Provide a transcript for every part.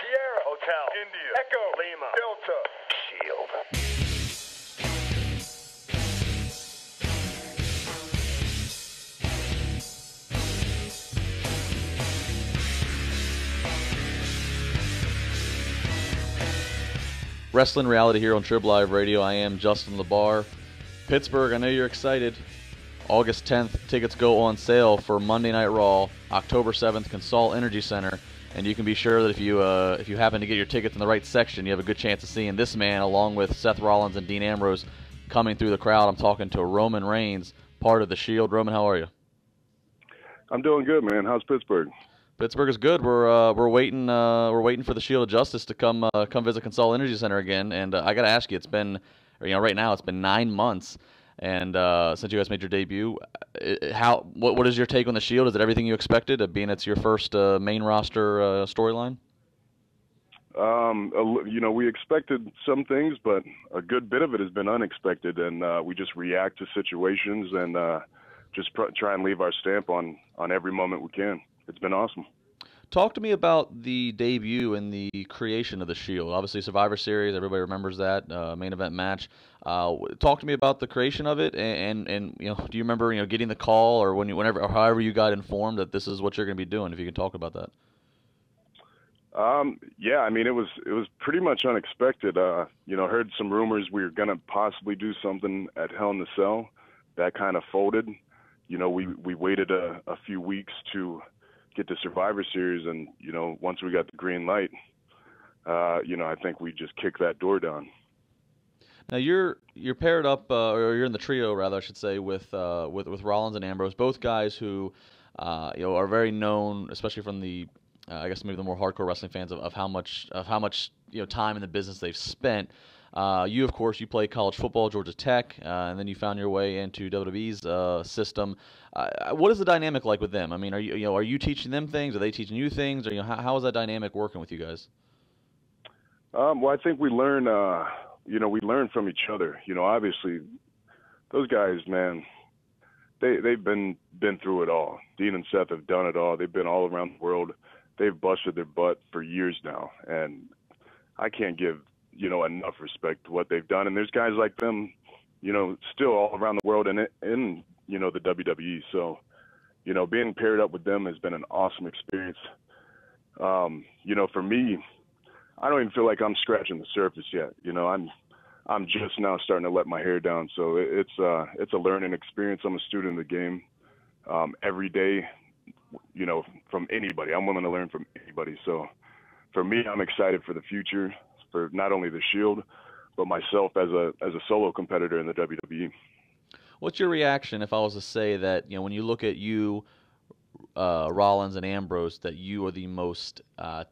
Sierra Hotel India Echo Lima Delta Shield. Wrestling Reality here on TribLive Radio. I am Justin LaBar. Pittsburgh, I know you're excited. August 10th, tickets go on sale for Monday Night Raw, October 7th, Consol Energy Center. And you can be sure that if you happen to get your tickets in the right section, you have a good chance of seeing this man along with Seth Rollins and Dean Ambrose coming through the crowd. I'm talking to Roman Reigns, part of the Shield. Roman, how are you? I'm doing good, man. How's Pittsburgh? Pittsburgh is good. We're waiting for the Shield of Justice to come visit Consol Energy Center again. And I got to ask you, it's been, right now it's been 9 months, and since you guys made your debut, what is your take on the Shield? Is it everything you expected, being it's your first main roster storyline? We expected some things, but a good bit of it has been unexpected, and we just react to situations and just try and leave our stamp on every moment we can. It's been awesome. Talk to me about the debut and the creation of the Shield. Obviously, Survivor Series, everybody remembers that main event match. Talk to me about the creation of it, and do you remember getting the call or whenever or however you got informed that this is what you're going to be doing? If you can talk about that. Yeah, I mean it was pretty much unexpected. Heard some rumors we were going to possibly do something at Hell in the Cell. That kind of folded. We waited a few weeks to get the Survivor Series, and once we got the green light, I think we just kicked that door down. Now you're paired up, or you're in the trio, rather, I should say, with Rollins and Ambrose, both guys who are very known, especially from the I guess maybe the more hardcore wrestling fans of how much time in the business they've spent. You, of course, you play college football, Georgia Tech, and then you found your way into WWE's system. What is the dynamic like with them? I mean, are you teaching them things? Are they teaching you things? Or how is that dynamic working with you guys? Well, I think we learn. We learn from each other. Obviously, those guys, man, they've been through it all. Dean and Seth have done it all. They've been all around the world. They've busted their butt for years now, and I can't give enough respect to what they've done. And there's guys like them, still all around the world and in the WWE. So, being paired up with them has been an awesome experience. For me, I don't even feel like I'm scratching the surface yet. I'm just now starting to let my hair down. So it's a learning experience. I'm a student of the game. Every day, from anybody. I'm willing to learn from anybody. So for me, I'm excited for the future, for not only the Shield, but myself as a solo competitor in the WWE. What's your reaction if I was to say that, when you look at you, Rollins and Ambrose, that you are the most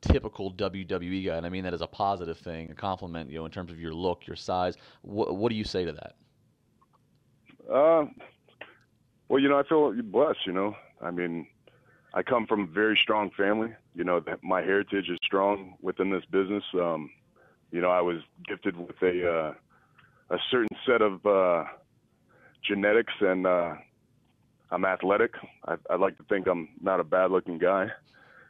typical WWE guy? And I mean that as a positive thing, a compliment, in terms of your look, your size. What do you say to that? Well, I feel blessed, I mean, I come from a very strong family. My heritage is strong within this business. I was gifted with a certain set of genetics, and I'm athletic. I like to think I'm not a bad-looking guy.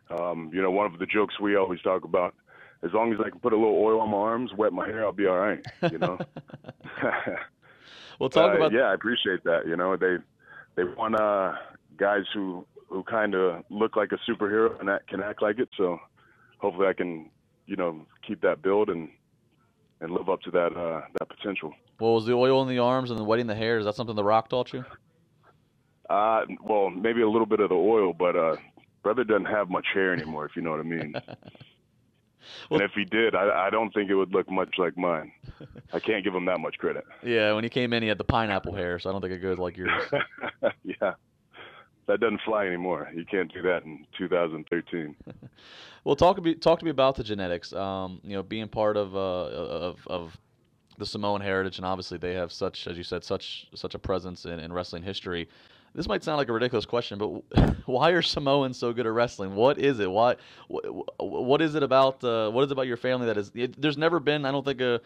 One of the jokes we always talk about, as long as I can put a little oil on my arms, wet my hair, I'll be all right, Well, talk about... Yeah, I appreciate that. They want guys who kind of look like a superhero and that can act like it. So hopefully I can, keep that build and live up to that potential. Well, was the oil in the arms and the wetting the hair, is that something The Rock taught you? Well, maybe a little bit of the oil, but brother doesn't have much hair anymore, if you know what I mean. Well, and if he did, I don't think it would look much like mine. I can't give him that much credit. Yeah, when he came in, he had the pineapple hair, so I don't think it goes like yours. Yeah. That doesn't fly anymore. You can't do that in 2013. Well, talk to me about the genetics. Being part of the Samoan heritage, and obviously they have such, as you said, such a presence in wrestling history. This might sound like a ridiculous question, but why are Samoans so good at wrestling? What is it? What is it about your family that is? There's never been, I don't think,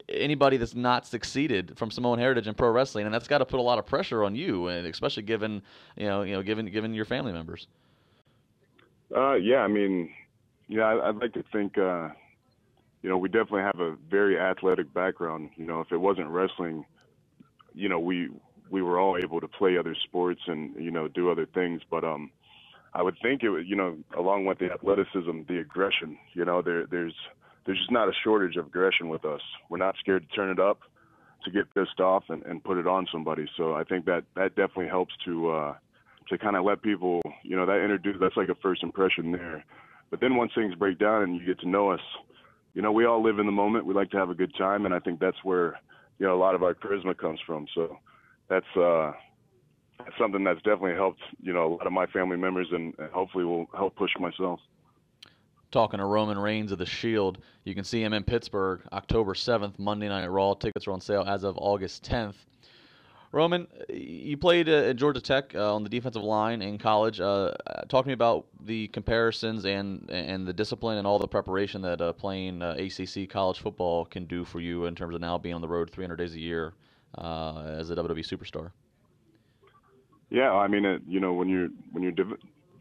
anybody that's not succeeded from Samoan heritage in pro wrestling, and that's got to put a lot of pressure on you, and especially given given your family members. Yeah, I mean, Yeah, I'd like to think, we definitely have a very athletic background. If it wasn't wrestling, we were all able to play other sports and, do other things. But I would think it would, along with the athleticism, the aggression, there's just not a shortage of aggression with us. We're not scared to turn it up, to get pissed off and put it on somebody. So I think that definitely helps to kind of let people, that's like a first impression there. But then once things break down and you get to know us, we all live in the moment. We like to have a good time, and I think that's where, a lot of our charisma comes from. So that's something that's definitely helped, a lot of my family members, and hopefully will help push myself. Talking to Roman Reigns of the Shield, you can see him in Pittsburgh October 7th, Monday Night Raw. Tickets are on sale as of August 10th. Roman, you played at Georgia Tech on the defensive line in college. Talk to me about the comparisons and the discipline and all the preparation that playing ACC college football can do for you in terms of now being on the road 300 days a year as a WWE superstar. Yeah, I mean, when you're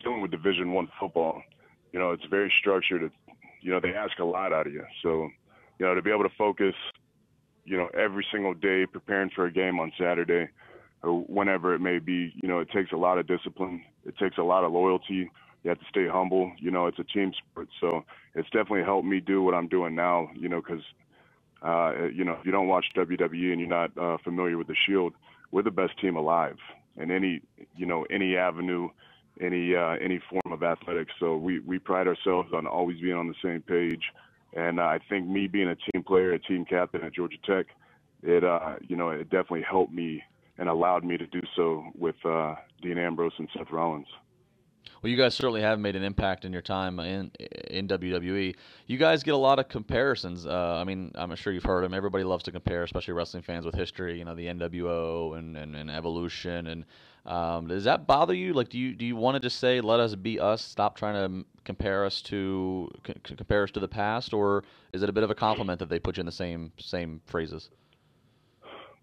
dealing with Division I football, it's very structured. They ask a lot out of you. So, to be able to focus, every single day preparing for a game on Saturday or whenever it may be, it takes a lot of discipline. It takes a lot of loyalty. You have to stay humble. It's a team sport. So it's definitely helped me do what I'm doing now, because, if you don't watch WWE and you're not familiar with the Shield, we're the best team alive in any avenue, any form of athletics. So we pride ourselves on always being on the same page. And I think me being a team player, a team captain at Georgia Tech, it definitely helped me and allowed me to do so with Dean Ambrose and Seth Rollins. Well, you guys certainly have made an impact in your time in WWE. You guys get a lot of comparisons. I'm sure you've heard them. Everybody loves to compare, especially wrestling fans with history. The NWO and Evolution. And does that bother you? Like, do you want to just say, let us be us, stop trying to compare us to the past, or is it a bit of a compliment that they put you in the same phrases?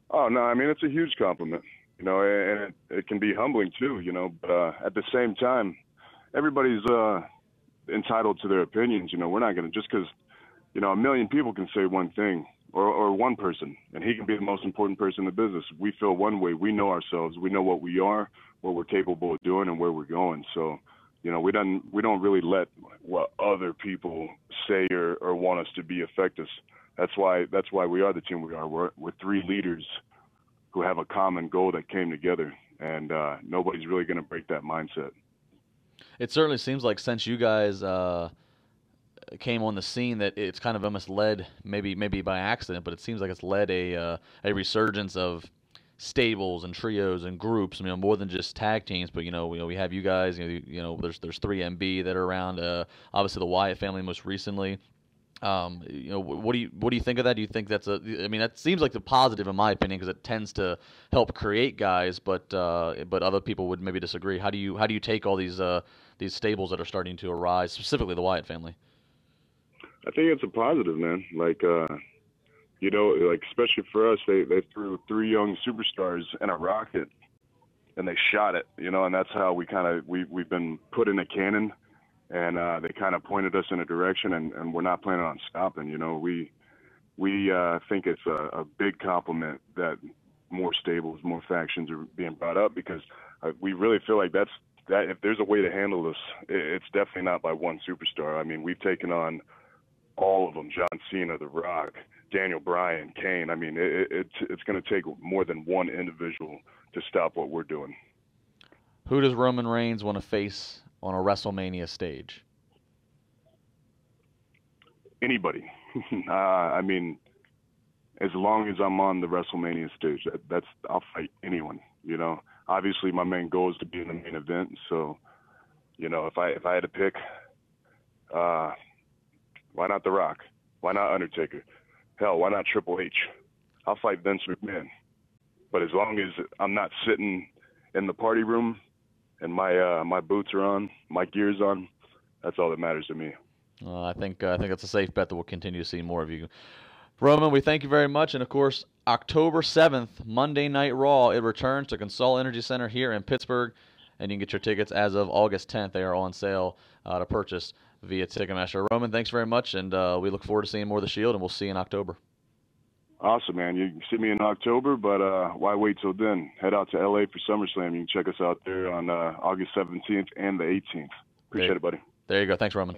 Oh no, I mean, it's a huge compliment. And it can be humbling too, but at the same time, everybody's entitled to their opinions. We're not going to, just because, a million people can say one thing, or one person, and he can be the most important person in the business. We feel one way. We know ourselves. We know what we are, what we're capable of doing, and where we're going. So, we don't really let what other people say or want us to be affect us. That's why we are the team we are. We're three leaders who have a common goal that came together, and nobody's really going to break that mindset. It certainly seems like since you guys came on the scene that it's kind of almost led, maybe by accident, but it seems like it's led a resurgence of stables and trios and groups. More than just tag teams, but we have you guys. There's 3MB that are around. Obviously, the Wyatt family most recently. What do you think of that? Do you think that's that seems like the positive in my opinion, because it tends to help create guys, but other people would maybe disagree. How do you take all these stables that are starting to arise, specifically the Wyatt family? I think it's a positive, man. Like, especially for us, they threw three young superstars in a rocket and they shot it, and that's how we've been put in a cannon. And they kind of pointed us in a direction, and we're not planning on stopping. We think it's a big compliment that more stables, more factions are being brought up, because we really feel like that if there's a way to handle this, it's definitely not by one superstar. I mean, we've taken on all of them: John Cena, The Rock, Daniel Bryan, Kane. I mean, it's going to take more than one individual to stop what we're doing. Who does Roman Reigns want to face on a WrestleMania stage? Anybody. As long as I'm on the WrestleMania stage, I'll fight anyone. Obviously my main goal is to be in the main event. So, if I had to pick, why not The Rock? Why not Undertaker? Hell, why not Triple H? I'll fight Vince McMahon. But as long as I'm not sitting in the party room and my boots are on, my gear's on, that's all that matters to me. I think that's a safe bet that we'll continue to see more of you. Roman, we thank you very much. And, of course, October 7th, Monday Night Raw, it returns to Consol Energy Center here in Pittsburgh. And you can get your tickets as of August 10th. They are on sale to purchase. via Ticketmaster. Roman, thanks very much, and we look forward to seeing more of the Shield, and we'll see you in October. Awesome, man. You can see me in October, but why wait till then? Head out to LA for SummerSlam. You can check us out there on August 17th and the 18th. Appreciate it, buddy. There you go. Thanks, Roman.